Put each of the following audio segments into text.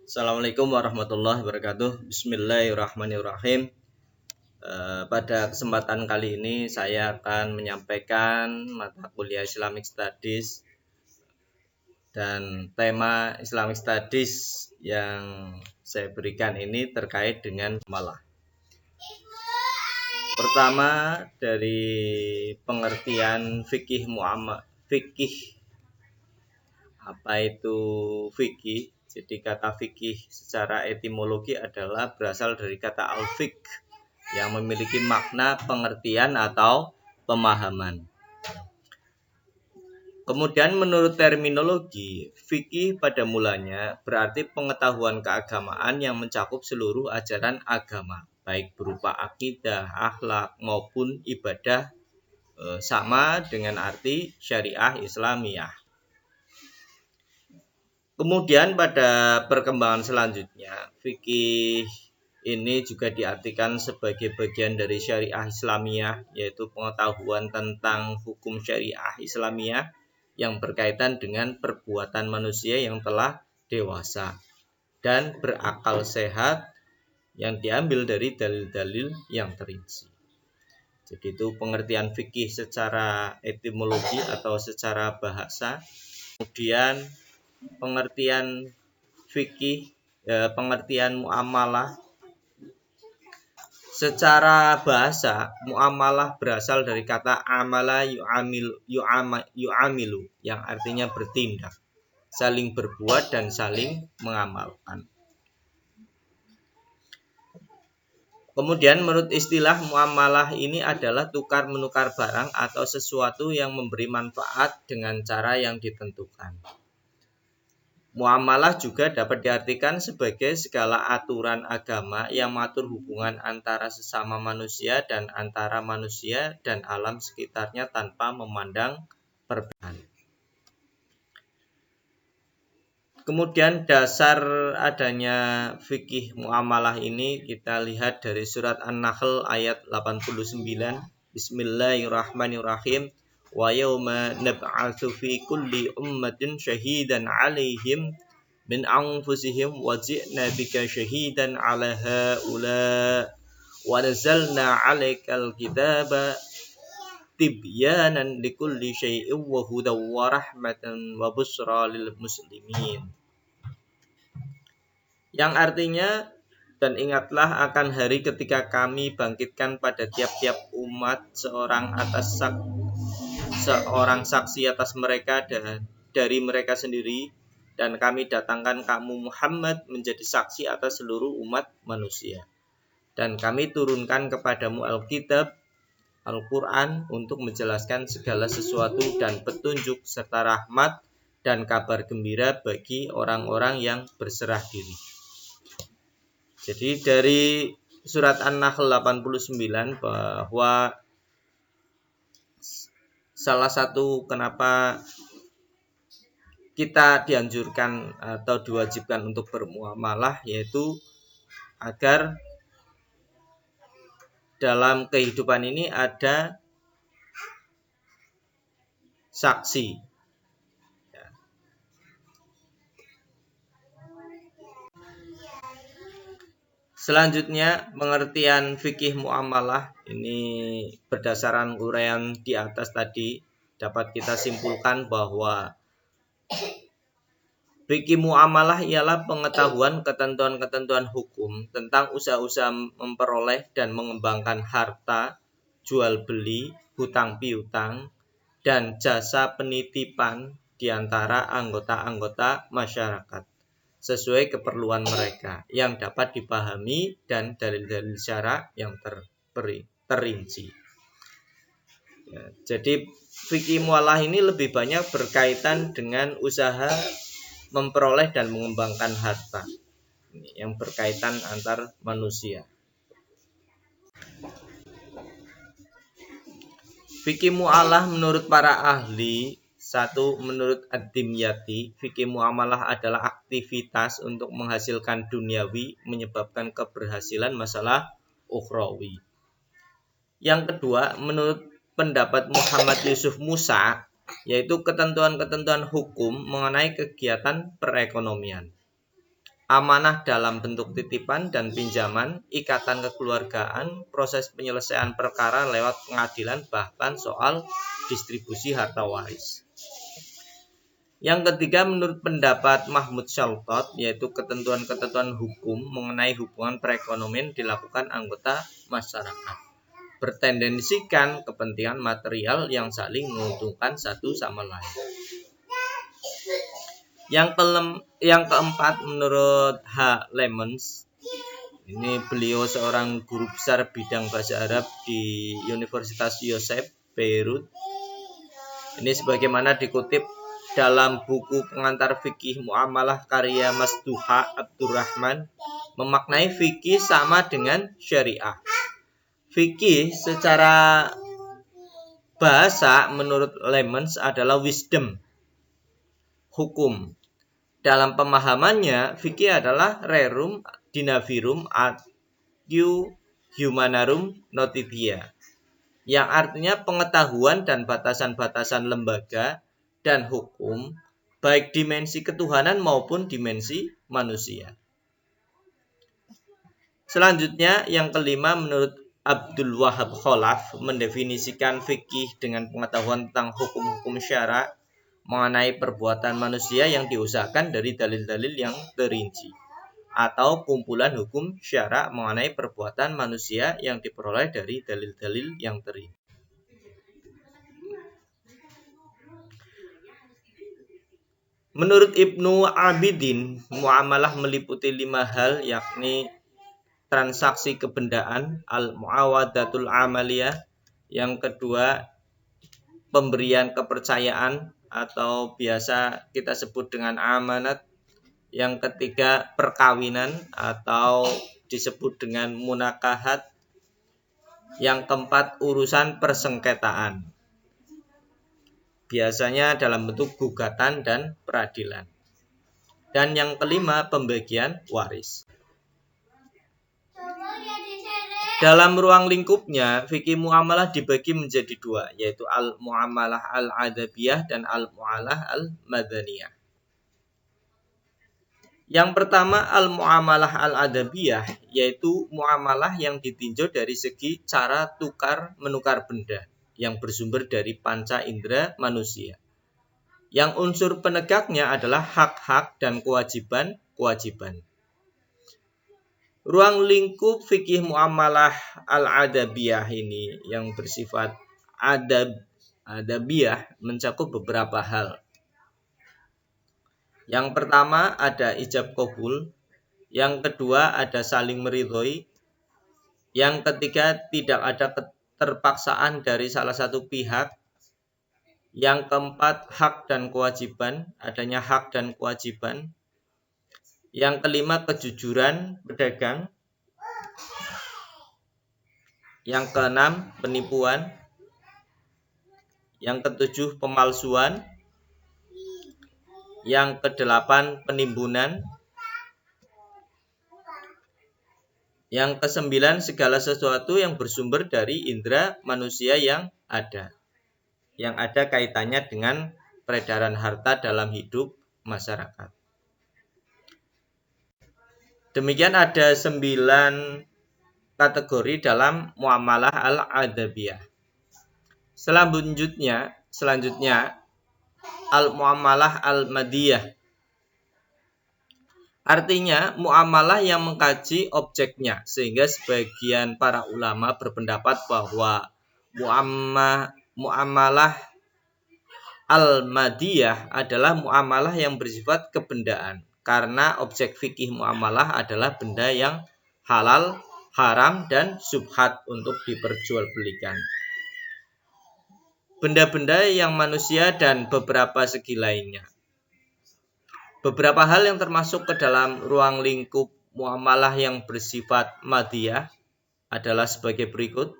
Assalamualaikum warahmatullahi wabarakatuh. Bismillahirrahmanirrahim. Pada kesempatan kali ini saya akan menyampaikan mata kuliah Islamic Studies dan tema Islamic Studies yang saya berikan ini terkait dengan muamalah. Pertama, dari pengertian fikih muamalah. Apa itu fikih? Jadi kata fikih secara etimologi adalah berasal dari kata al-fiqh yang memiliki makna pengertian atau pemahaman. Kemudian menurut terminologi, fikih pada mulanya berarti pengetahuan keagamaan yang mencakup seluruh ajaran agama, baik berupa akidah, akhlak maupun ibadah, sama dengan arti syariah Islamiyah. Kemudian pada perkembangan selanjutnya, fikih ini juga diartikan sebagai bagian dari syariah Islamiyah, yaitu pengetahuan tentang hukum syariah Islamiyah yang berkaitan dengan perbuatan manusia yang telah dewasa dan berakal sehat yang diambil dari dalil-dalil yang terinci. Jadi itu pengertian fikih secara etimologi atau secara bahasa. Kemudian pengertian fikih, pengertian muamalah secara bahasa. Muamalah berasal dari kata amala yu'amilu yang artinya bertindak, saling berbuat dan saling mengamalkan. Kemudian menurut istilah muamalah ini adalah tukar menukar barang atau sesuatu yang memberi manfaat dengan cara yang ditentukan. Muamalah juga dapat diartikan sebagai segala aturan agama yang mengatur hubungan antara sesama manusia dan antara manusia dan alam sekitarnya tanpa memandang perbedaan. Kemudian dasar adanya fikih muamalah ini kita lihat dari surat An-Nahl ayat 89. Bismillahirrahmanirrahim. Wa yawma nab'atsu fi kulli ummatin syahidan 'alaihim min anfusihim wa ji'na bika syahidan 'ala haula wa nazzalna 'alaikal kitaba tibyanan likulli syai'in wa hudaw wa rahmatan wa busra lil muslimin. Yang artinya, dan ingatlah akan hari ketika kami bangkitkan pada tiap-tiap umat seorang saksi atas mereka dari mereka sendiri, dan kami datangkan kamu Muhammad menjadi saksi atas seluruh umat manusia. Dan kami turunkan kepadamu Alkitab, Al-Quran untuk menjelaskan segala sesuatu dan petunjuk serta rahmat dan kabar gembira bagi orang-orang yang berserah diri. Jadi dari surat An-Nahl 89 bahwa salah satu kenapa kita dianjurkan atau diwajibkan untuk bermuamalah yaitu agar dalam kehidupan ini ada saksi. Selanjutnya, pengertian fikih muamalah ini berdasarkan uraian di atas tadi dapat kita simpulkan bahwa fikih muamalah ialah pengetahuan ketentuan-ketentuan hukum tentang usaha-usaha memperoleh dan mengembangkan harta, jual beli, hutang piutang, dan jasa penitipan di antara anggota-anggota masyarakat sesuai keperluan mereka yang dapat dipahami dan dalil-dalil syara yang terinci. Ya, jadi fikih muamalah ini lebih banyak berkaitan dengan usaha memperoleh dan mengembangkan harta yang berkaitan antar manusia. Fikih muamalah menurut para ahli, menurut Ad-Dimyati, fikih muamalah adalah aktivitas untuk menghasilkan duniawi menyebabkan keberhasilan masalah ukhrawi. Yang kedua, menurut pendapat Muhammad Yusuf Musa, yaitu ketentuan-ketentuan hukum mengenai kegiatan perekonomian. amanah dalam bentuk titipan dan pinjaman, ikatan kekeluargaan, proses penyelesaian perkara lewat pengadilan, bahkan soal distribusi harta waris. Yang ketiga, menurut pendapat Mahmud Shaltot, yaitu ketentuan-ketentuan hukum mengenai hubungan perekonomian dilakukan anggota masyarakat, bertendensikan kepentingan material yang saling menguntungkan satu sama lain. Yang keempat, menurut H. Lemons, ini beliau seorang guru besar bidang bahasa Arab di Universitas Yosef, Beirut. Ini sebagaimana dikutip dalam buku pengantar fikih muamalah karya Mas Duha Abdurrahman, memaknai fikih sama dengan syariah. Fikih secara bahasa menurut Lemons adalah wisdom, hukum. Dalam pemahamannya, fikih adalah rerum dinavirum adiu humanarum notitia, yang artinya pengetahuan dan batasan-batasan lembaga dan hukum, baik dimensi ketuhanan maupun dimensi manusia. Selanjutnya, yang kelima, menurut Abdul Wahab Khalaf, mendefinisikan fikih dengan pengetahuan tentang hukum-hukum syara mengenai perbuatan manusia yang diusahakan dari dalil-dalil yang terinci, atau kumpulan hukum syara mengenai perbuatan manusia yang diperoleh dari dalil-dalil yang terinci. Menurut Ibnu Abidin, muamalah meliputi 5 hal, yakni transaksi kebendaan, al-muawadatul amaliyah. Yang kedua, pemberian kepercayaan atau biasa kita sebut dengan amanat. Yang ketiga, perkawinan atau disebut dengan munakahat. Yang keempat, urusan persengketaan, biasanya dalam bentuk gugatan dan peradilan. Dan yang kelima, pembagian waris. Dalam ruang lingkupnya, fikih muamalah dibagi menjadi 2, yaitu al-muamalah al-adabiyah dan al-muamalah al-madaniyah. Yang pertama, al-muamalah al-adabiyah, yaitu muamalah yang ditinjau dari segi cara tukar-menukar benda, yang bersumber dari panca indera manusia. Yang unsur penegaknya adalah hak-hak dan kewajiban-kewajiban. Ruang lingkup fikih muamalah al-adabiyah ini yang bersifat adabiyah mencakup beberapa hal. Yang pertama ada ijab qabul, yang kedua ada saling meridhoi, yang ketiga tidak ada keterpaksaan dari salah satu pihak, yang keempat hak dan kewajiban, adanya hak dan kewajiban, yang kelima kejujuran pedagang, yang keenam penipuan, yang ketujuh pemalsuan, yang kedelapan penimbunan, yang kesembilan segala sesuatu yang bersumber dari indera manusia yang ada kaitannya dengan peredaran harta dalam hidup masyarakat. Demikian ada 9 kategori dalam muamalah al-adabiyah. Selanjutnya al-muamalah al-madiyah. Artinya muamalah yang mengkaji objeknya, sehingga sebagian para ulama berpendapat bahwa muamalah al-madiyah adalah muamalah yang bersifat kebendaan, karena objek fikih muamalah adalah benda yang halal, haram, dan syubhat untuk diperjualbelikan. Benda-benda yang manusia dan beberapa segi lainnya. Beberapa hal yang termasuk ke dalam ruang lingkup muamalah yang bersifat madiyah adalah sebagai berikut.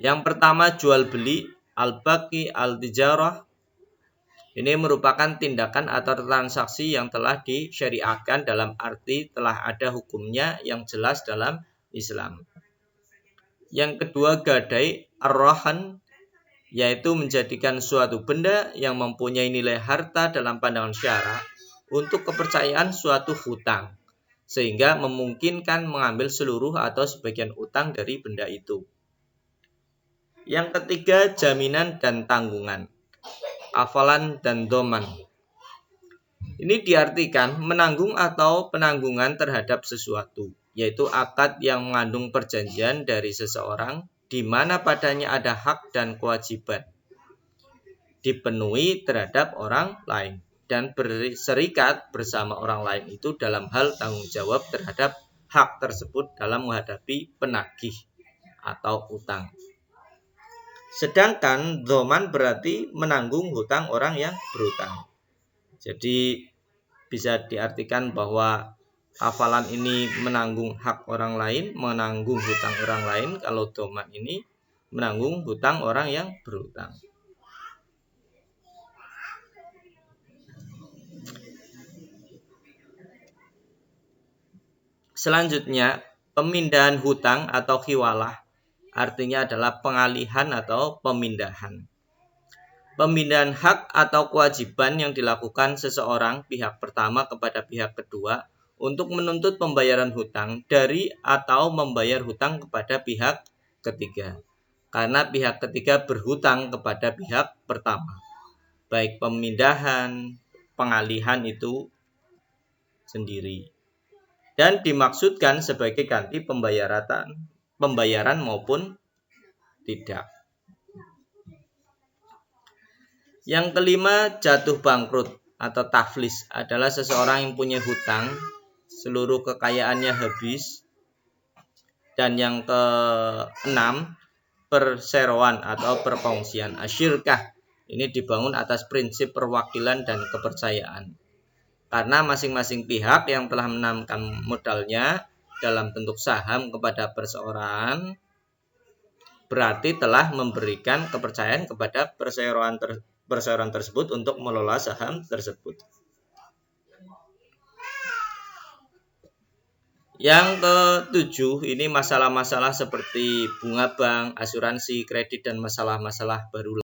Yang pertama, jual beli, al-baqi, al-tijarah. Ini merupakan tindakan atau transaksi yang telah disyariatkan dalam arti telah ada hukumnya yang jelas dalam Islam. Yang kedua, gadai, ar-rahan, yaitu menjadikan suatu benda yang mempunyai nilai harta dalam pandangan syara untuk kepercayaan suatu hutang, sehingga memungkinkan mengambil seluruh atau sebagian utang dari benda itu. Yang ketiga, jaminan dan tanggungan. Afalan dan doman. Ini diartikan menanggung atau penanggungan terhadap sesuatu, yaitu akad yang mengandung perjanjian dari seseorang di mana padanya ada hak dan kewajiban dipenuhi terhadap orang lain dan berserikat bersama orang lain itu dalam hal tanggung jawab terhadap hak tersebut dalam menghadapi penagih atau utang. Sedangkan dhoman berarti menanggung hutang orang yang berhutang. Jadi bisa diartikan bahwa hafalan ini menanggung hak orang lain, menanggung hutang orang lain. Kalau dhoman ini menanggung hutang orang yang berhutang. Selanjutnya, pemindahan hutang atau khiwalah artinya adalah pengalihan atau pemindahan. Pemindahan hak atau kewajiban yang dilakukan seseorang pihak pertama kepada pihak kedua untuk menuntut pembayaran hutang dari atau membayar hutang kepada pihak ketiga. Karena pihak ketiga berhutang kepada pihak pertama. Baik pemindahan, pengalihan itu sendiri. Dan dimaksudkan sebagai ganti pembayaran maupun tidak. Yang kelima, jatuh bangkrut atau taflis adalah seseorang yang punya hutang, seluruh kekayaannya habis. Dan yang keenam, perseroan atau perkongsian. Asyirkah ini dibangun atas prinsip perwakilan dan kepercayaan. Karena masing-masing pihak yang telah menanamkan modalnya dalam bentuk saham kepada perseorangan berarti telah memberikan kepercayaan kepada perseroan tersebut untuk mengelola saham tersebut. Yang ketujuh, ini masalah-masalah seperti bunga bank, asuransi, kredit, dan masalah-masalah baru